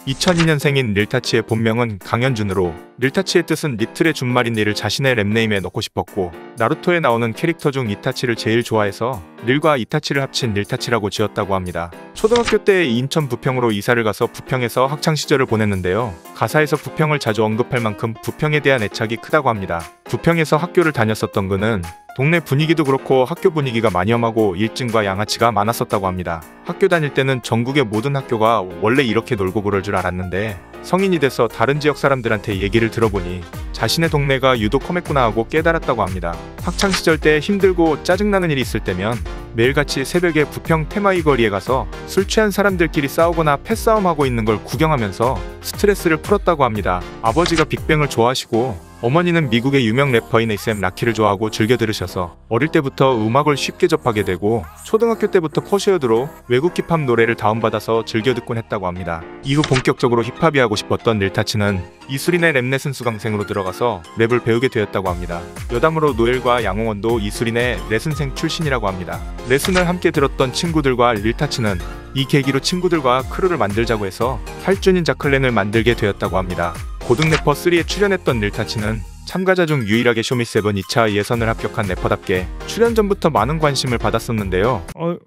2002년생인 릴타치의 본명은 강현준으로, 릴타치의 뜻은 리틀의 준말인 이를 자신의 랩네임에 넣고 싶었고, 나루토에 나오는 캐릭터 중 이타치를 제일 좋아해서 릴과 이타치를 합친 릴타치라고 지었다고 합니다. 초등학교 때 인천 부평으로 이사를 가서 부평에서 학창시절을 보냈는데요. 가사에서 부평을 자주 언급할 만큼 부평에 대한 애착이 크다고 합니다. 부평에서 학교를 다녔었던 그는 동네 분위기도 그렇고 학교 분위기가 많이 험하고 일진과 양아치가 많았었다고 합니다. 학교 다닐 때는 전국의 모든 학교가 원래 이렇게 놀고 그럴 줄 알았는데 성인이 돼서 다른 지역 사람들한테 얘기를 들어보니 자신의 동네가 유독 험했구나 하고 깨달았다고 합니다. 학창시절 때 힘들고 짜증나는 일이 있을 때면 매일같이 새벽에 부평 테마이 거리에 가서 술 취한 사람들끼리 싸우거나 패싸움하고 있는 걸 구경하면서 스트레스를 풀었다고 합니다. 아버지가 빅뱅을 좋아하시고 어머니는 미국의 유명 래퍼인 A$AP 라키를 좋아하고 즐겨 들으셔서 어릴 때부터 음악을 쉽게 접하게 되고 초등학교 때부터 포시어드로 외국 힙합 노래를 다운받아서 즐겨 듣곤 했다고 합니다. 이후 본격적으로 힙합이 하고 싶었던 릴타치는 이수린의 랩레슨 수강생으로 들어가서 랩을 배우게 되었다고 합니다. 여담으로 노엘과 양홍원도 이수린의 레슨생 출신이라고 합니다. 레슨을 함께 들었던 친구들과 릴타치는 이 계기로 친구들과 크루를 만들자고 해서 8주년 자클랜을 만들게 되었다고 합니다. 고등 래퍼 3에 출연했던 릴타치는 참가자 중 유일하게 쇼미세븐 2차 예선을 합격한 래퍼답게 출연 전부터 많은 관심을 받았었는데요.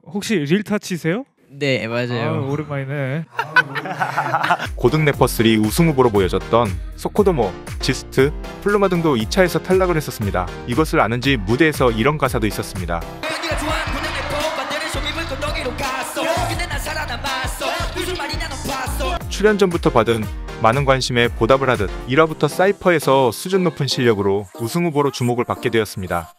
혹시 릴타치세요? 네, 맞아요. 오랜만이네. 고등 래퍼 3 우승 후보로 보여졌던 소코도모, 지스트, 플루마 등도 2차에서 탈락을 했었습니다. 이것을 아는지 무대에서 이런 가사도 있었습니다. 출연 전부터 받은 많은 관심에 보답을 하듯 1화부터 사이퍼에서 수준 높은 실력으로 우승 후보로 주목을 받게 되었습니다.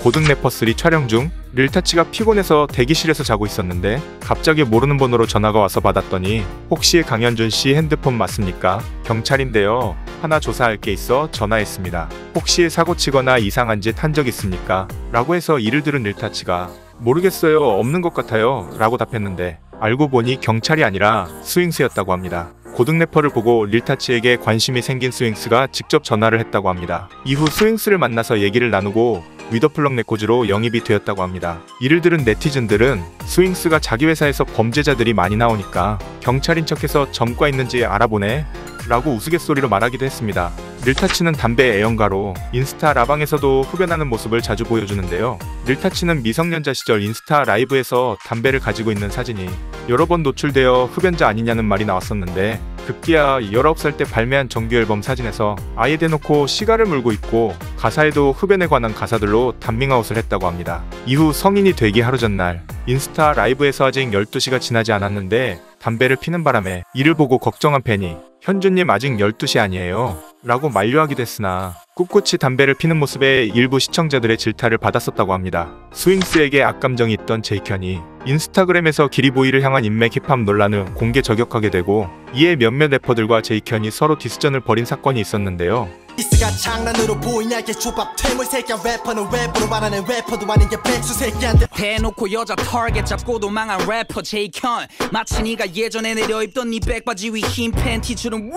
고등 래퍼 3 촬영 중 릴타치가 피곤해서 대기실에서 자고 있었는데 갑자기 모르는 번호로 전화가 와서 받았더니 혹시 강현준씨 핸드폰 맞습니까? 경찰인데요. 하나 조사할 게 있어 전화했습니다. 혹시 사고 치거나 이상한 짓 한 적 있습니까? 라고 해서 이를 들은 릴타치가 모르겠어요. 없는 것 같아요. 라고 답했는데 알고 보니 경찰이 아니라 스윙스였다고 합니다. 고등 래퍼를 보고 릴타치에게 관심이 생긴 스윙스가 직접 전화를 했다고 합니다. 이후 스윙스를 만나서 얘기를 나누고 위더플럭 레코즈로 영입이 되었다고 합니다. 이를 들은 네티즌들은 스윙스가 자기 회사에서 범죄자들이 많이 나오니까 경찰인 척해서 점과 있는지 알아보네 라고 우스갯소리로 말하기도 했습니다. 릴타치는 담배 애연가로 인스타 라방에서도 흡연하는 모습을 자주 보여주는데요. 릴타치는 미성년자 시절 인스타 라이브에서 담배를 가지고 있는 사진이 여러 번 노출되어 흡연자 아니냐는 말이 나왔었는데 급기야 19살 때 발매한 정규앨범 사진에서 아예 대놓고 시가를 물고 있고 가사에도 흡연에 관한 가사들로 담밍아웃을 했다고 합니다. 이후 성인이 되기 하루 전날 인스타 라이브에서 아직 12시가 지나지 않았는데 담배를 피는 바람에 이를 보고 걱정한 팬이 현준님 아직 12시 아니에요? 라고 만류하기도 했으나 꿋꿋이 담배를 피는 모습에 일부 시청자들의 질타를 받았었다고 합니다. 스윙스에게 악감정이 있던 제이켠이 인스타그램에서 기리보이를 향한 인맥 힙합 논란을 공개 저격하게 되고 이에 몇몇 래퍼들과 제이켠이 서로 디스전을 벌인 사건이 있었는데요. 이스가 장난으로 보이냐 개초밥 퇴물 새끼야. 래퍼는 랩으로 말하는 래퍼도 아닌 게 백수 새끼한테 대놓고 여자 타겟 잡고 도망한 래퍼 제이켠 마치 네가 예전에 내려입던 네 백바지 위 흰 팬티처럼.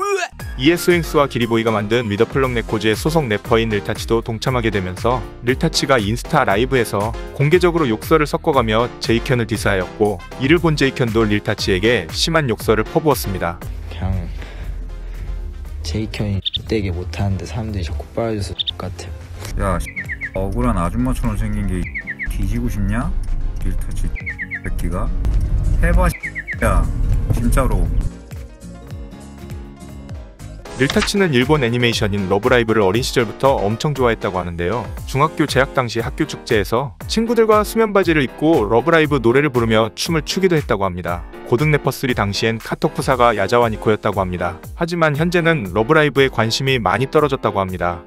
이에 스윙스와 기리보이가 만든 위더플럭 레코즈의 소속 래퍼인 릴타치도 동참하게 되면서 릴타치가 인스타 라이브에서 공개적으로 욕설을 섞어가며 제이켠을 디스하였고 이를 본 제이켠도 릴타치에게 심한 욕설을 퍼부었습니다. 그냥 제이켠이 되게 못하는데 사람들이 자꾸 빨아줘서 같아요. 야 억울한 아줌마처럼 생긴 게 뒤지고 싶냐? 릴타치 새끼가 해봐 야 진짜로. 릴타치는 일본 애니메이션인 러브라이브를 어린 시절부터 엄청 좋아했다고 하는데요. 중학교 재학 당시 학교 축제에서 친구들과 수면 바지를 입고 러브라이브 노래를 부르며 춤을 추기도 했다고 합니다. 고등 래퍼 3 당시엔 카톡 프사가 야자와 니코였다고 합니다. 하지만 현재는 러브라이브에 관심이 많이 떨어졌다고 합니다.